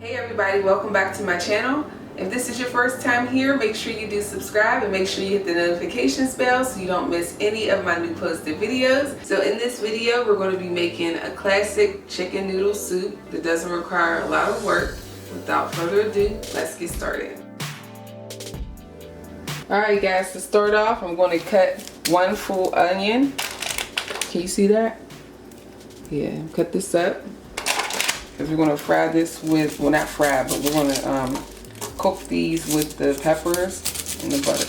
Hey everybody, welcome back to my channel. If this is your first time here, make sure you do subscribe and make sure you hit the notifications bell so you don't miss any of my new posted videos. So in this video, we're going to be making a classic chicken noodle soup that doesn't require a lot of work. Without further ado, let's get started. Alright guys, to start off, I'm going to cut one full onion. Can you see that? Yeah, cut this up. Because we're going to fry this with, well not fry, but we're going to cook these with the peppers and the butter.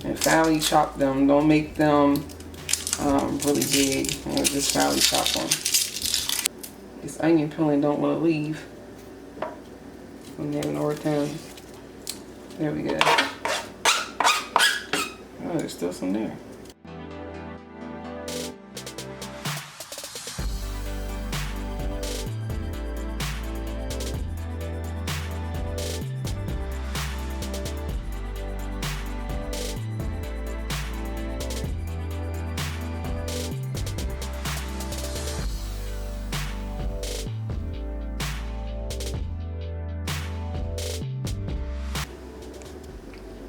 And finely chop them. Don't make them really big. Just finely chop them. This onion peeling don't want to leave. I'm having a hard time. There we go. Oh, there's still some there.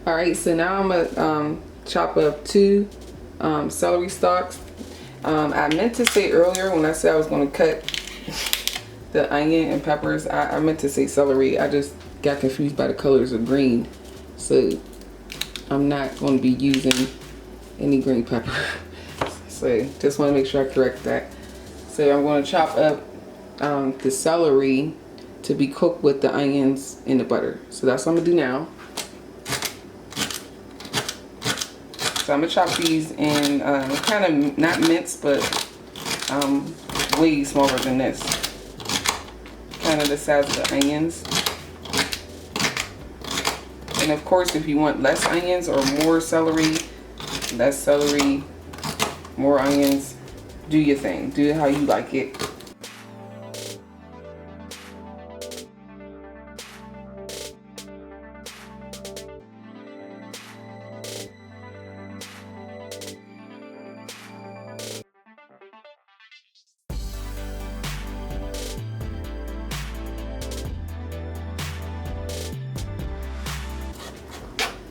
Alright, so now I'm going to chop up two celery stalks. I meant to say earlier when I said I was going to cut the onion and peppers, I meant to say celery. I just got confused by the colors of green. So I'm not going to be using any green pepper. So just want to make sure I correct that. So I'm going to chop up the celery to be cooked with the onions and the butter. So that's what I'm going to do now. So I'm going to chop these in kind of not minced, but way smaller than this. Kind of the size of the onions. And of course, if you want less onions or more celery, less celery, more onions, do your thing. Do it how you like it.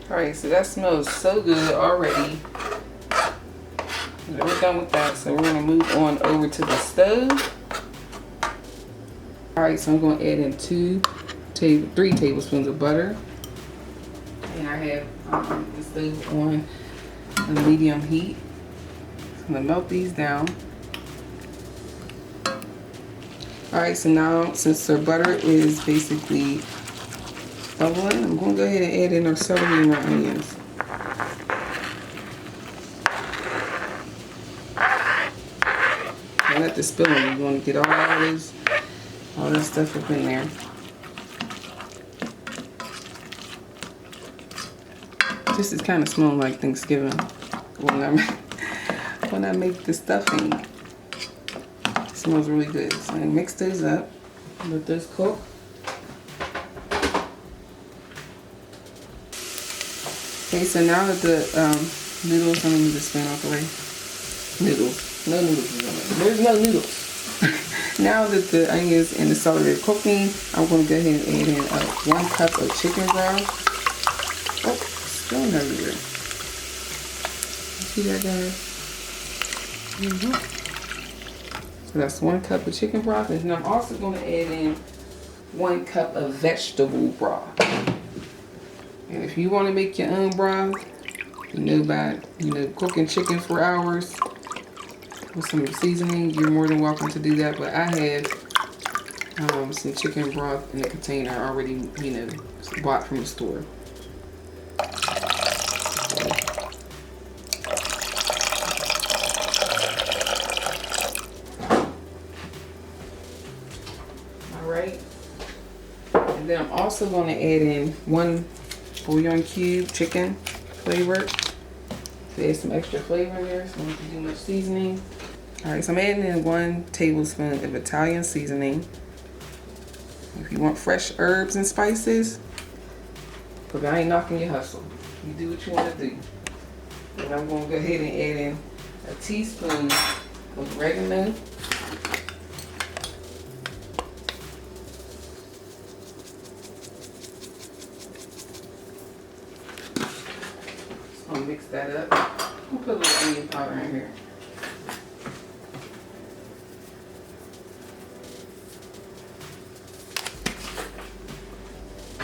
Alright, so that smells so good already. We're done with that, so we're going to move on over to the stove. Alright, so I'm going to add in 3 tablespoons of butter. And I have the stove on a medium heat. So I'm going to melt these down. Alright, so now since our butter is basically bubbling, I'm going to go ahead and add in our celery and our onions. And let this spill in. You want to get all this stuff up in there. This is kind of smelling like Thanksgiving when I make the stuffing. It smells really good. So I mix those up. Let those cook. Okay, so now that the noodles, let me move the spoon out the way. Noodles. No noodles. There's no noodles. Now that the onions and the celery are cooking, I'm going to go ahead and add in 1 cup of chicken broth. Oh, it's going everywhere. See that, guys? So that's 1 cup of chicken broth. And then I'm also going to add in 1 cup of vegetable broth. And if you want to make your own broth, by cooking chicken for hours with some seasoning, you're more than welcome to do that. But I have some chicken broth in a container already, bought from the store. All right, and then I'm also going to add in 1 bouillon cube chicken flavor. So add some extra flavor in there, so don't have to do much seasoning. Alright, so I'm adding in 1 tablespoon of Italian seasoning. If you want fresh herbs and spices, but I ain't knocking your hustle. You do what you want to do. And I'm going to go ahead and add in a teaspoon of oregano. that up. We'll put a little onion powder in here. A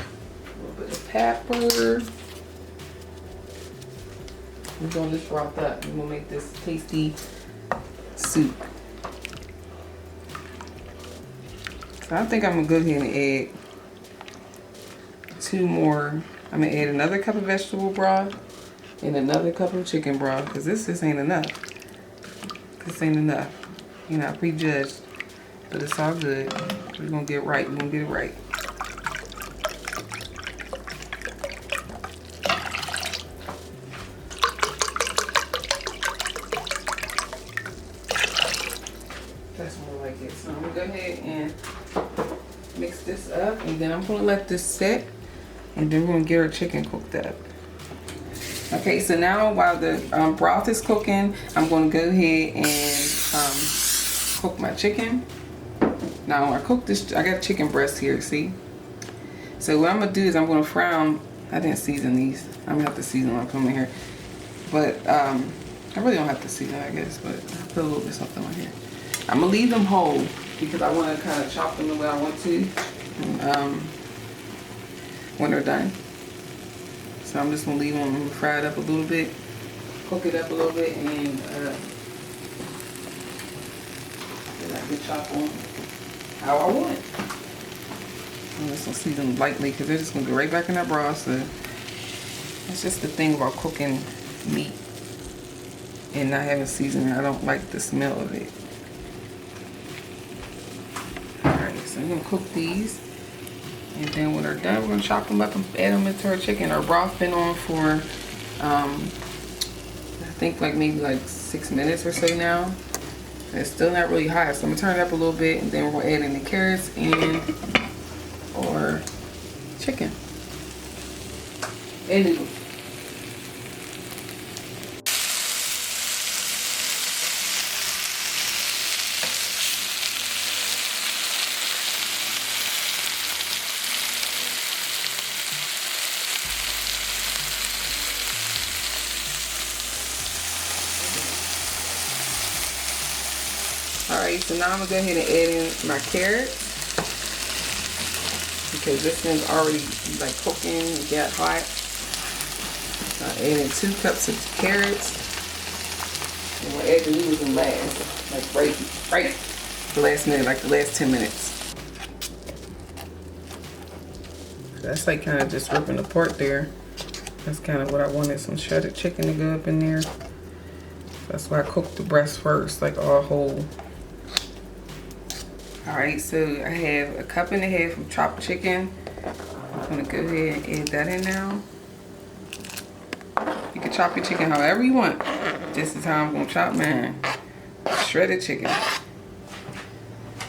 little bit of pepper. We're going to this broth up. We're going to make this tasty soup. So I think I'm going to go ahead and add 2 more. I'm going to add another cup of vegetable broth and another cup of chicken broth, because this just ain't enough. This ain't enough. You know, I prejudged, but it's all good. We're going to get it right. We're going to get it right. That's more like it. So I'm going to go ahead and mix this up, and then I'm going to let this sit, and then we're going to get our chicken cooked up. Okay, so now while the broth is cooking, I'm going to go ahead and cook my chicken. Now when I cook this, I got chicken breast here, see? So what I'm going to do is I'm going to fry. I didn't season these. I'm going to have to season when I come in here. But I really don't have to season, I guess, but I'll put a little bit something on here. I'm going to leave them whole because I want to kind of chop them the way I want to when they're done. So I'm just going to leave them fried up a little bit, cook it up a little bit, and then I can chop them how I want. I'm just going to season them lightly because they're just going to go right back in that broth. So that's just the thing about cooking meat and not having seasoning. I don't like the smell of it. Alright, so I'm going to cook these. And then when they're done, we're going to chop them up and add them into our chicken. Our broth been on for, I think like maybe like 6 minutes or so now. It's still not really hot, so I'm going to turn it up a little bit. And then we're going to add in the carrots and our chicken and noodles. Alright, so now I'm going to go ahead and add in my carrots, because this thing's already like cooking and got hot. So I add in 2 cups of carrots, and we'll add the noodles in last, like right the last minute, like the last 10 minutes. That's like kind of just ripping apart there. That's kind of what I wanted, some shredded chicken to go up in there. That's why I cooked the breast first, like all whole. Alright, so I have 1.5 cups of chopped chicken. I'm going to go ahead and add that in now. You can chop your chicken however you want. This is how I'm going to chop mine. Shredded chicken.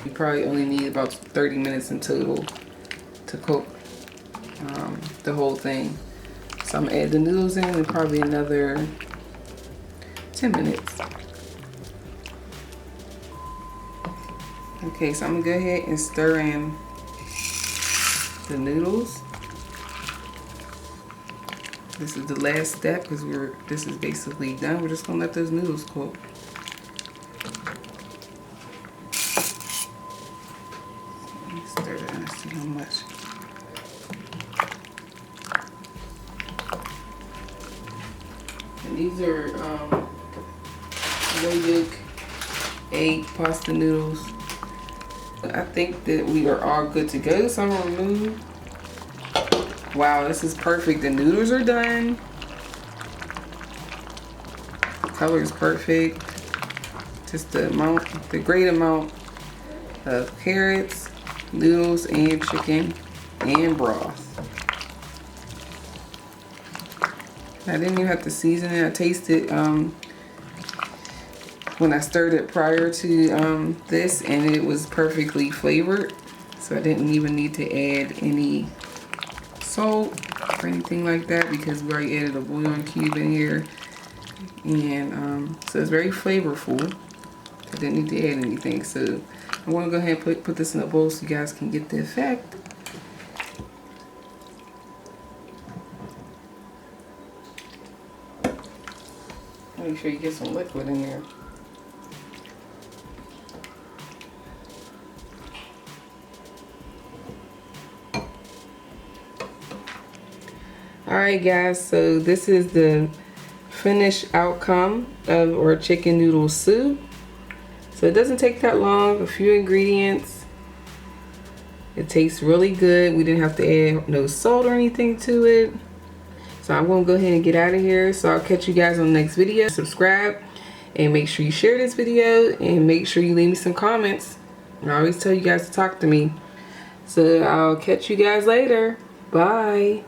You probably only need about 30 minutes in total to cook the whole thing. So I'm going to add the noodles in and probably another 10 minutes. Okay, so I'm gonna go ahead and stir in the noodles. This is the last step because this is basically done. We're just gonna let those noodles cook. Let me stir that and see how much. And these are no yolk, egg, pasta noodles. I think that we are all good to go. So I'm gonna remove. Wow, this is perfect. The noodles are done. The color is perfect. Just the great amount of carrots, noodles, and chicken and broth. I didn't even have to season it. I tasted when I stirred it prior to this, and it was perfectly flavored, so I didn't even need to add any salt or anything like that because we already added a bouillon cube in here, and so it's very flavorful. I didn't need to add anything, so I want to go ahead and put this in a bowl so you guys can get the effect. Make sure you get some liquid in there. Alright guys, so this is the finished outcome of our chicken noodle soup. So it doesn't take that long, a few ingredients. It tastes really good. We didn't have to add no salt or anything to it. So I'm going to go ahead and get out of here. So I'll catch you guys on the next video. Subscribe and make sure you share this video and make sure you leave me some comments. I always tell you guys to talk to me. So I'll catch you guys later. Bye.